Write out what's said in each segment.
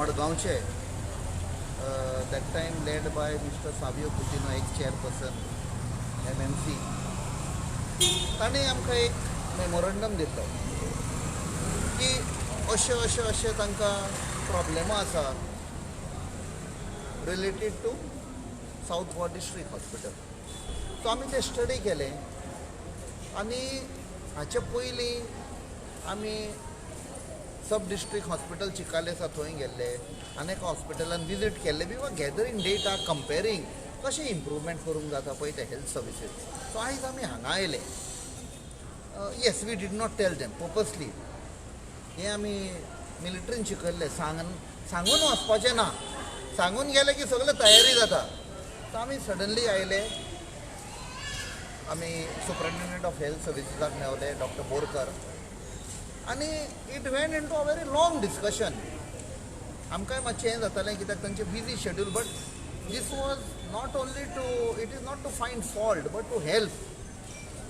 मडगांवचे that time led by Mr. Savio Coutinho, ex-chairperson MMC. ताणें आमकां एक मेमोरंडम दिलो की अशे तांकां प्रॉब्लेमां आसा related to south Goa district hospital. So आमी ते स्टडी केले आनी हाचे पयलीं आमी सब डिस्ट्रिक्ट हॉस्पिटल चिकाले आसा थंय गेल्ले आनी एका हॉस्पिटलान विजीट केल्ले बी वा गॅदरींग डेटा कंपेरींग कशें इम्प्रूवमेंट करूंक जाता पळय ते हेल्थ सर्विसीस. सो आयज आमी हांगा आयले. Yes, we did not tell them purposely. हें आमी मिलिटरीन शिकयल्लें, सांगून वचपाचें ना, सांगून गेले की सगळे तयारी जाता. सो आमी सडनली आयले. आमी सुपरिटेंडंट ऑफ हेल्थ सर्विसीसाक मेवले, डॉक्टर बोरकर, आनी it went into a very long discussion. आमकांय मातशें हें जातालें कित्याक तांचें busy schedule, but this was not only to, it is not to find fault but to help.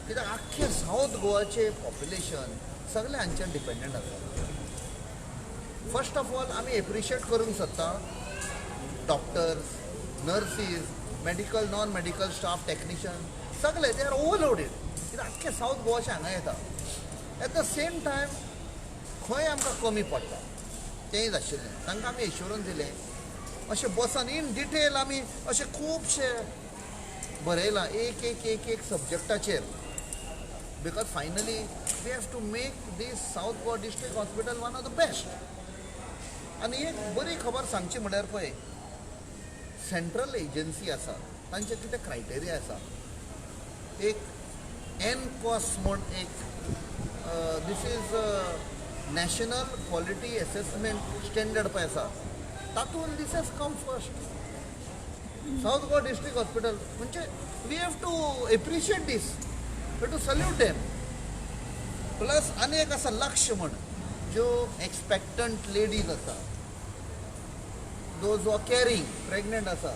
कित्याक आख्खे सावथ गोवाचें पॉप्युलेशन सगळें हांचेर डिपेंडंट आसा. फर्स्ट ऑफ ऑल आमी एप्रिशिएट करूंक सोदता doctors, nurses, medical non medical staff, technician सगळे दे आर ओवरलोडेड. कित्याक आख्खे सावथ गोवाचे हांगा येता. एट द सेम टायम खंय आमकां कमी पडटा तेंय आशिल्लें. तांकां आमी एश्युरन्स दिलें. अशें बसन इन डिटेल आमी अशें खुबशे बरयलां एक एक एक एक सब्जेक्टाचेर. Because finally we have to make this South Goa district hospital one of the best. आनी एक बरी खबर सांगची म्हळ्यार पळय, सेंट्रल एजन्सी आसा तांचे कितें क्रायटेरिया आसा. एक NCOS म्हूण एक this is national quality assessment standard पळय आसा, तातूंत this has come first. South Goa district hospital म्हणजे we have to appreciate this, we to salute them. Plus आनी एक आसा लक्ष्य म्हण, ज्यो एक्सपेक्टंट लेडीज आसा, दोज आर कॅरिंग प्रेग्नंट आसा,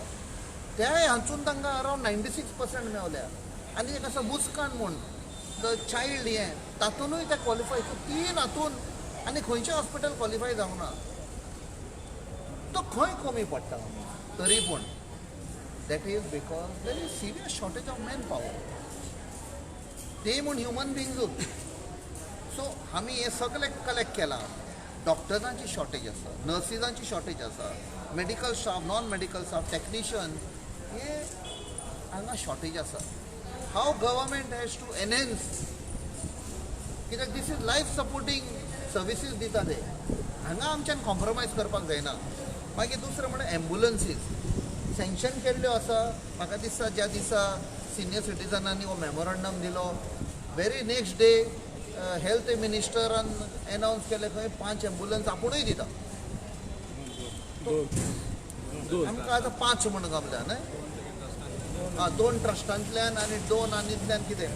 त्या हातून तांकां अरावंड 96% मेवल्या. आनी एक आसा मुस्कान म्हूण, द चायल्ड हें तातूंतूय ते क्वॉलिफाय. तीन हातून आनी खंयचें हॉस्पिटल क्वॉलिफाय जावंक ना. तो खंय कमी पडटा तरी पूण that is because there is serious shortage of man power. ते म्हूण ह्युमन बिंगूच. सो आमी हें सगळें कलेक्ट केलां. डॉक्टरांची शॉर्टेज आसा, नर्सिसांची शॉर्टेज आसा, medical staff, non medical staff, technician, हे हांगा शॉर्टेज आसा. हाव गव्हर्मेंट हॅज टू एनहेन्स, कित्याक this is life supporting services दिता ते. हांगा आमच्यान कॉम्प्रोमायज करपाक जायना. मागीर दुसरें म्हणल्यार एम्बुलन्सीस सँक्शन केल्ल्यो आसा. म्हाका दिसता ज्या दिसा सिनियर सिटीजनांनी हो मेमोरंडम दिलो, very next day health मिनिस्टरान announce केलें खंय 5 एम्बुलन्स आपुणूय दिता. आमकां आतां 5 म्हण गमल्या न्हय. 2 ट्रस्टांतल्यान आनी 2 आनींतल्यान कितें.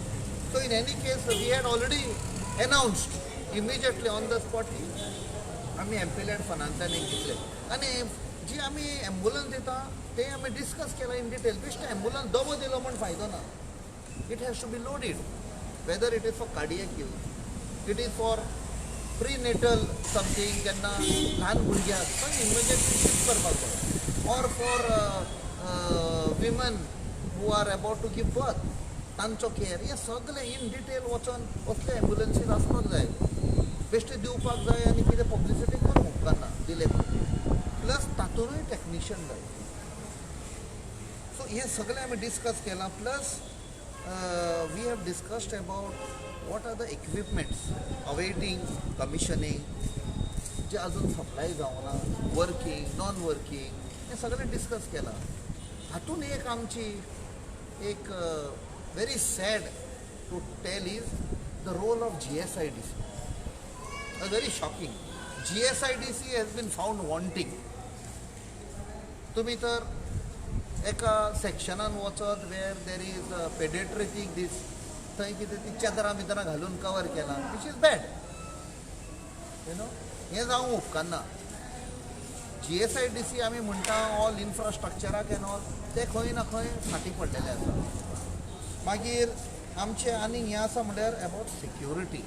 So in any case we had already announced immediately on the spot की आमी एम्पिलॅड फंडांतल्यान एक दितले. आनी जी आमी एम्बुलन्स दिता ते आमी डिस्कस केला इन डिटेल. बेश्टे एम्बुलन्स दबो दिलो म्हण फायदो ना. It has to be loaded, whether it is for cardiac use, it is for prenatal something, जेन्ना ल्हान भुरग्याक खंय इमर्जन्सी शिफ्ट करपाक जाय, or for women who are about to give birth, तांचो केअर, हे सगळें इन डिटेल वचोन असले एम्बुलन्सीस आसपाक जाय. बेश्टे दिवपाक जाय आनी कितें पब्लिसिटी करूंक उपकारना दिले. प्लस तातूंतूय टेक्निशियन जाय. सो हे सगळें आमी डिस्कस केलां. Plus we have discussed about what are the equipments awaiting commissioning, जे अजून सप्लाय जावंक ना, वर्किंग, नॉन वर्किंग, हें सगळें डिस्कस केलां. हातूंत एक आमची एक very sad to tell is the role of GSIDC. Very shocking. GSIDC has been found wanting. तुम्ही तर एका सेक्शनान वचत वेर देर इज पेडियाट्रिक दीस, थंय कितें ती चेदरां बिदरां घालून कवर केलां, विच इज बॅड. हें जावंक उपकारना. GSIDC आमी म्हणटा ऑल इन्फ्रास्ट्रक्चराक एन ऑल, ते खंय ना खंय फाटीं पडलेले आसा. मागीर आमचे आनीक हें आसा म्हणल्यार about security.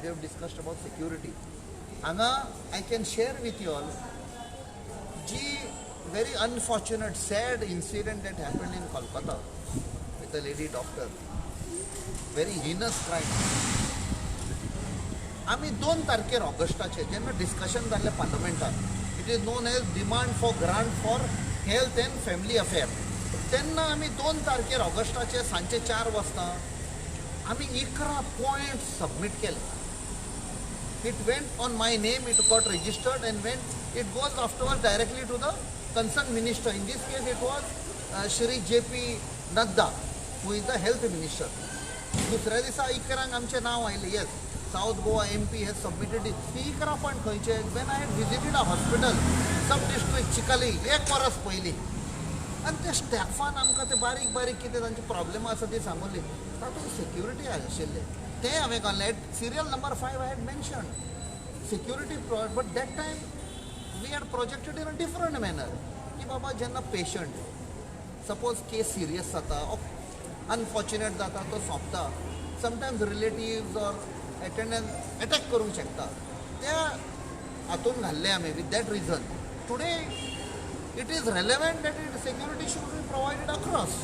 We have discussed about security. हांगा I can share with you all जी very unfortunate, sad incident that happened in Kolkata with a lady doctor. Very heinous crime. आम्ही 2 तारखेर ऑगस्टाचे जेन्ना डिस्कशन जाल्लें पार्लमेंटात, it is known as demand for grant for health and family affair, तेन्ना आमी 2 तारखेर ऑगस्टाचे सांजचे 4 वाजता आमी 11 पॉयंट्स सबमीट केले. It went on my name, it got registered and it goes afterwards directly to the concerned minister. In this case it was Shri J.P. Nadda, who is the health minister. दुसऱ्या दिसा 11 आमचें नाव आयलें. Yes, South Goa MP has submitted it. 11 point खंयचे? When I had visited a hospital, sub-district Chikali, 1 वर्स पयलीं, आनी त्या स्टॅफान आमकां ते बारीक बारीक कितें तांची प्रॉब्लेम आसा ती सांगुली. तातूंत सेक्युरिटी आशिल्ले ते हांवें घाल्लें. Serial number 5 I had mentioned security, but that time we had projected in a different manner. की बाबा जेन्ना पेशंट सपोज केस सिरियस जाता, अनफॉर्च्युनेट जाता, तो सोंपता, sometimes relatives or attendant attack करूंक शकता, त्या हातून घाल्ले आमी with that reason. Today it is relevant that it security should be provided across.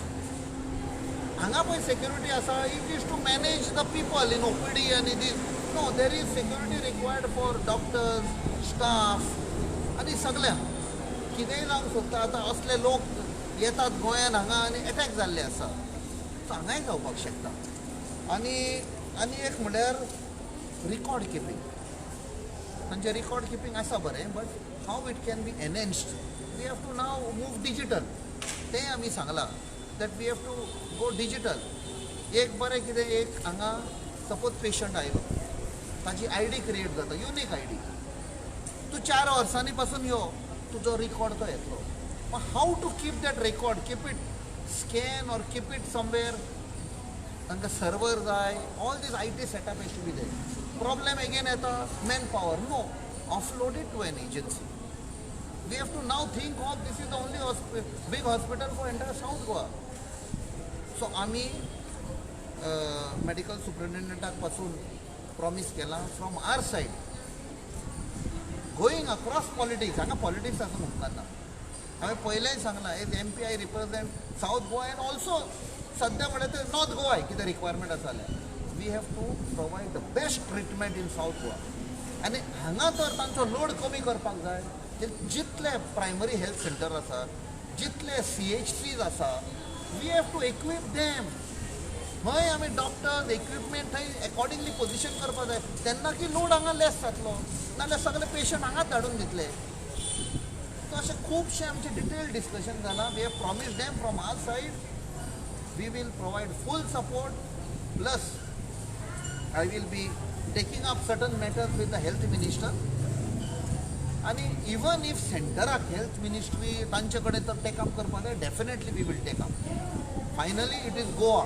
हांगा पळय सेक्युरिटी आसा, it is to manage the people in OPD आनी this. No, there is security required for doctors, staff आनी सगळ्यांक. कितेंय जावंक सोदता. आतां असले लोक येतात गोंयान हांगा आनी अटॅक जाल्ले आसा, सो हांगाय जावपाक शकता. आनी एक म्हणल्यार रिकॉर्ड किपींग. तांचें रिकॉर्ड किपींग आसा बरें, but how it can be enhanced. We have to now move digital. तें आमी सांगलां that we have to go digital. एक बरें कितें, एक हांगा सपोज पेशंट आयलो, ताची ID क्रिएट जाता, युनीक ID. तूं 4 वर्सांनी पासून यो, तुजो रिकॉर्ड तो येतलो. How to keep that record, keep it scan or keep it somewhere. तांकां सर्वर जाय, all this IT setup has to be there. Problem again येता, manpower. No, offload it to an agency. We have to now think of this is the only big hospital for entire South Goa. So आम्ही medical सुपरिटेंडंटाक पासून promise केला from our side, going across politics. हांगा politics आसूं उपकारना. हांवें पयलेंय सांगलां, as MP I represent south Goa and also सद्या म्हणल्यार ते नॉर्थ गोवा कितें रिक्वायरमेंट आसा जाल्यार we have to provide the best treatment in south Goa. आनी हांगा तर तांचो लोड कमी करपाक जाय. जितले प्रायमरी हेल्थ सेंटर आसा, जितले CHCs आसा, we have to equip them. थंय आमी डॉक्टर्स, इक्विपमेंट थंय अकॉर्डिंगली पोजिशन करपाक जाय, तेन्ना की लोड हांगा लेस जातलो. नाल्यार सगळे पेशंट हांगाच धाडून दितले. सो अशें खुबशें आमचें डिटेल डिस्कशन जालां. We have promised them from our side we will provide full support. Plus I will be taking up certain matters with the health minister. आणि इवन इफ सेंटराक हेल्थ मिनिस्ट्री तांचे कडेन तर take up करपाक जाय, definitely we will take up. Finally it is Goa.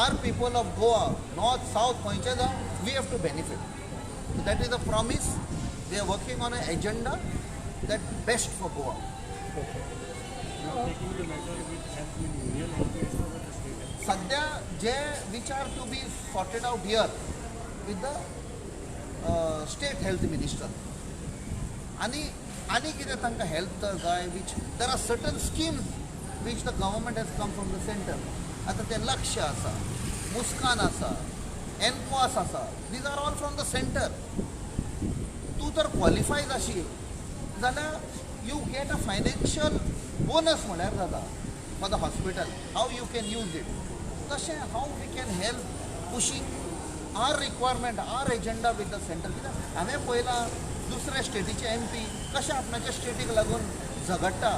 Our people of Goa, north south खंयचे जावं, we have to benefit. That is a promise. We R working on a agenda that best for Goa. सद्या जे which are to be sorted out here with the state health minister. आणि कितें तांकां help तर जाय, which there are certain schemes which the government has come from the centre. आतां तें लक्ष्य आसा, मुस्कान आसा, एनक्वास आसा, these are all from the centre. तूं तर क्वॉलिफाय जाशी जाल्यार you get a financial bonus म्हळ्यार जाता for the hospital. How you can use it. तशें how we can help pushing our requirement, our agenda with the centre. कित्याक हांवें पळयलां दुसऱ्या स्टेटीचे MP कशे आपणाच्या स्टेटीक लागून झगडटा,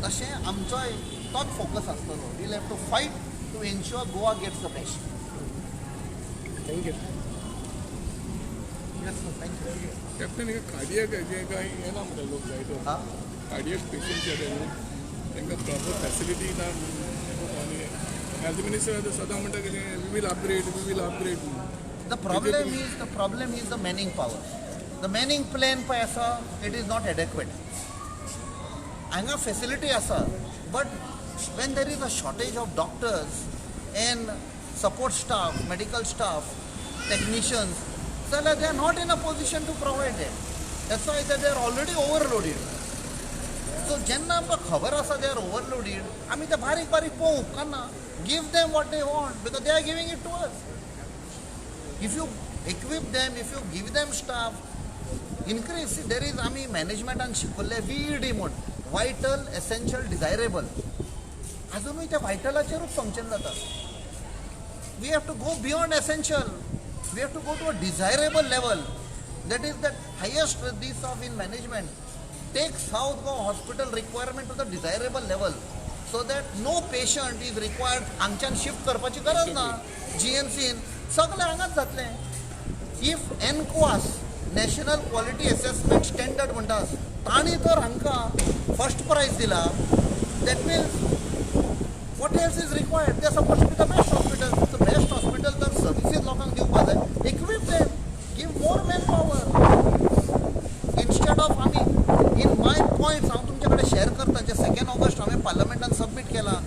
तशें आमचोय तोच फोकस आसतलो. Will have to fight to ensure Goa gets the best. Thank you. Thank you. Captain, cardiac जे काही येना म्हणटा लोक जाय तो कार्डियक पेशंट जे तांकां प्रॉपर फॅसिलिटी ना. आनी हेल्थ मिनिस्टर सदां म्हणटा कितें we will upgrade. The problem is the manning power. The manning plan पळय आसा, it is not adequate. हांगा facility आसा, but when there is a shortage of doctors and support staff, medical staff, technicians, so they are not in a position to provide it. That's why they are already overloaded. So जेन्ना आमकां खबर आसा they are ओवरलोडीड आमी ते बारीक बारीक पळोवंक उपकारना. Give them what they want because they are giving it to us. If you equip them, if you give them staff, increase. See, there is आमी मॅनेजमेंटान शिकयल्ले VED म्हूण वायटल एसेन्शियल डिझायरेबल. अजुनूय त्या वायटलाचेरूच फंक्शन जाता. We have to go beyond essential. We have to go to a desirable level. That is the highest this of in management. Take South Goa hospital requirement to the desirable level so that no patient is required हांगच्यान shift करपाची गरज ना. GMCन सगळें हांगाच जातलें. If NQAS national quality assessment standard म्हणटात तांणी तर हांकां फर्स्ट प्रायज दिला. That means what else is required. They suppose to be the best hospital. The best hospital तर सर्विसीस लोकांक दिवपाक जाय. Equip them. Give more man power instead of आमी इन माय पॉयंट्स हांव तुमचे कडेन शेअर करता जे 2 ऑगस्ट हांवें पार्लमेंटान सबमीट केला.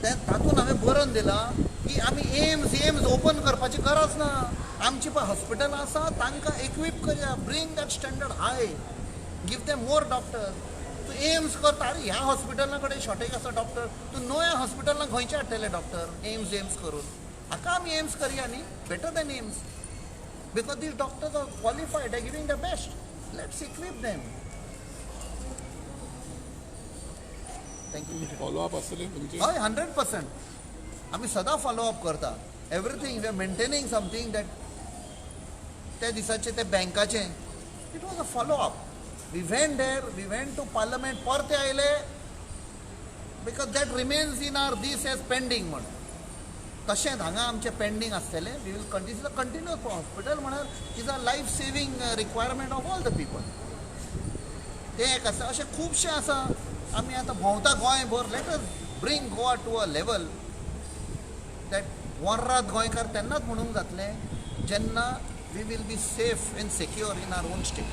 तातूंत हांवें बरोवन दिला की आमी एम्स ओपन करपाची गरज ना. आमची पळय हॉस्पिटल आसा तांकां इक्वीप करया. Bring that standard high. Give them more doctor. तूं एम्स करता अरे ह्या हॉस्पिटला कडेन शॉर्टेज आसा डॉक्टर. तूं नव्या हॉस्पिटलांक खंयचे हाडटले डॉक्टर एम्स करून. हाका आमी एम्स करया न्ही. Better than AIIMS. Because these doctors are qualified, they are giving the best. Let's equip them. Thank you. Follow up आसतलें तुमचें? हय 100%. आमी सदां फॉलोअप करता. Everything we are maintaining something that त्या दिसाचे ते बँकाचें it was a follow up. We went there, we went to parliament. परते आयले because that remains in our this as pending म्हण. तशेंच हांगा आमचें पेंडींग आसतलें. वी वील कंटिन्यू हॉस्पिटल म्हळ्यार is a life saving requirement of all the people. तें एक आसा. अशें खुबशें आसा. आमी आतां भोंवता गोंयभर. Let us bring Goa to a level that वर्रात गोंयकार तेन्नाच म्हणूंक जातलें जेन्ना we will be safe and secure in our own state.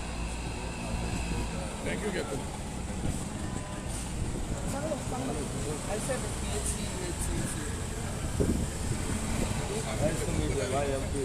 Thank you captain. Nice to meet you. Bye, MP.